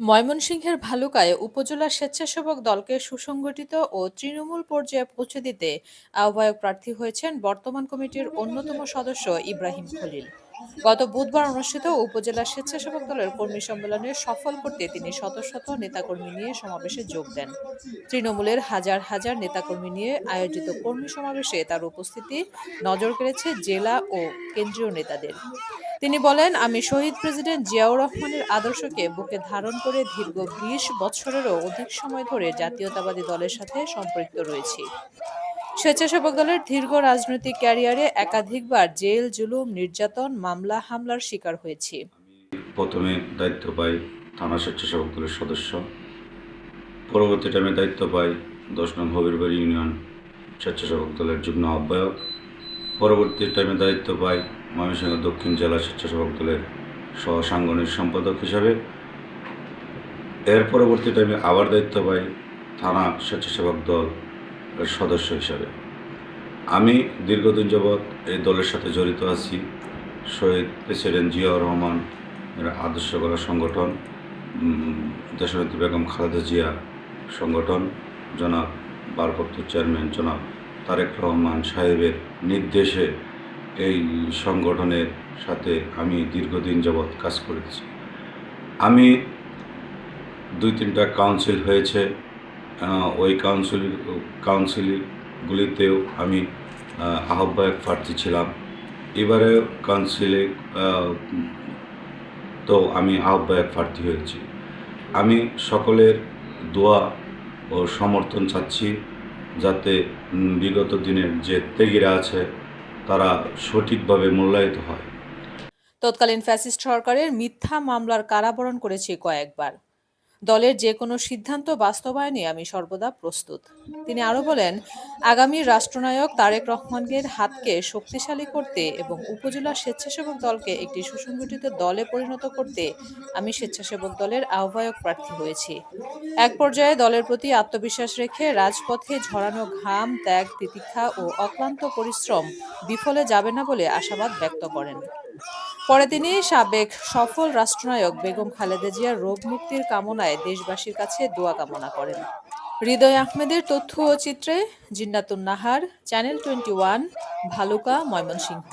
ময়মনসিংহের ভালুকায় উপজেলা স্বেচ্ছাসেবক দলকে সুসংগঠিত ও তৃণমূল পর্যায়ে পৌঁছে দিতে আহ্বায়ক প্রার্থী হয়েছেন বর্তমান কমিটির অন্যতম সদস্য ইব্রাহিম খলিল। গত বুধবার অনুষ্ঠিত উপজেলা স্বেচ্ছাসেবক দলের কর্মী সম্মেলনে সফল করতে তিনি শত শত নেতাকর্মী নিয়ে সমাবেশে যোগ দেন। তৃণমূলের হাজার হাজার নেতাকর্মী নিয়ে আয়োজিত কর্মী সমাবেশে তার উপস্থিতি নজর কেড়েছে জেলা ও কেন্দ্রীয় নেতাদের। তিনি বলেন, আমি শহীদ প্রেসিডেন্ট জিয়াউর রহমানের আদর্শকে বুকে ধারণ করে দীর্ঘ ২০ বছরেরও অধিক সময় ধরে জাতীয়তাবাদী দলের সাথে সম্পৃক্ত রয়েছি। স্বেচ্ছাসেবক দলের দীর্ঘ রাজনৈতিক ক্যারিয়ারে একাধিকবার জেল, জুলুম, নির্যাতন, মামলা হামলার শিকার হয়েছি। প্রথমে দায়িত্ব পাই থানা স্বেচ্ছাসেবক দলের সদস্য, পরবর্তী টাইমে দায়িত্ব পাই ১০ নং হবিরবাড়ি ইউনিয়ন স্বেচ্ছাসেবক দলের যুগ্ম আহ্বায়ক, পরবর্তী টাইমে দায়িত্ব পাই ময়মনসিংহ দক্ষিণ জেলা স্বেচ্ছাসেবক দলের সহ সাংগঠনিক সম্পাদক হিসাবে। এর পরবর্তী টাইমে আবার দায়িত্ব পাই থানা স্বেচ্ছাসেবক দলের সদস্য হিসাবে। আমি দীর্ঘদিন যাবৎ এই দলের সাথে জড়িত আছি। শহীদ প্রেসিডেন্ট জিয়াউর রহমান আদর্শ করা সংগঠন, দেশনেত্রী বেগম খালেদা জিয়া সংগঠন, জনাব ভারপ্রাপ্ত চেয়ারম্যান জনাব তারেক রহমান সাহেবের নির্দেশে এই সংগঠনের সাথে আমি দীর্ঘদিন যাবৎ কাজ করেছি। আমি ২-৩টা কাউন্সিল হয়েছে, ওই কাউন্সিলগুলিতেও আমি আহ্বায়ক প্রার্থী ছিলাম। এবারে কাউন্সিলে তো আমি আহ্বায়ক প্রার্থী হয়েছি। আমি সকলের দোয়া ও সমর্থন চাচ্ছি, যাতে বিগত দিনের যে ত্যাগীরা আছে তারা সঠিকভাবে মূল্যায়িত হয়। তৎকালীন ফ্যাসিস্ট সরকারের মিথ্যা মামলার কারাবরণ করেছি কয়েকবার। দলের যে কোনো সিদ্ধান্ত বাস্তবায়নে আমি সর্বদা প্রস্তুত। তিনি আরো বলেন, আগামী রাষ্ট্রনায়ক তারেক রহমানের হাতকে শক্তিশালী করতে এবং উপজেলা স্বেচ্ছাসেবক দলকে একটি সুসংগঠিত দলে পরিণত করতে আমি স্বেচ্ছাসেবক দলের আহ্বায়ক প্রার্থী হয়েছি। এক পর্যায়ে দলের প্রতি আত্মবিশ্বাস রেখে রাজপথে ঝরানো ঘাম, ত্যাগ, তিতিক্ষা ও অক্লান্ত পরিশ্রম বিফলে যাবে না বলে আশাবাদ ব্যক্ত করেন। পরে তিনি সাবেক সফল রাষ্ট্রনায়ক বেগম খালেদা জিয়ার রোগ মুক্তির কামনায় দেশবাসীর কাছে দোয়া কামনা করেন। হৃদয় আহমেদের তথ্য ও চিত্রে জিন্নাতুন নাহার, চ্যানেল 21, ভালুকা, ময়মনসিংহ।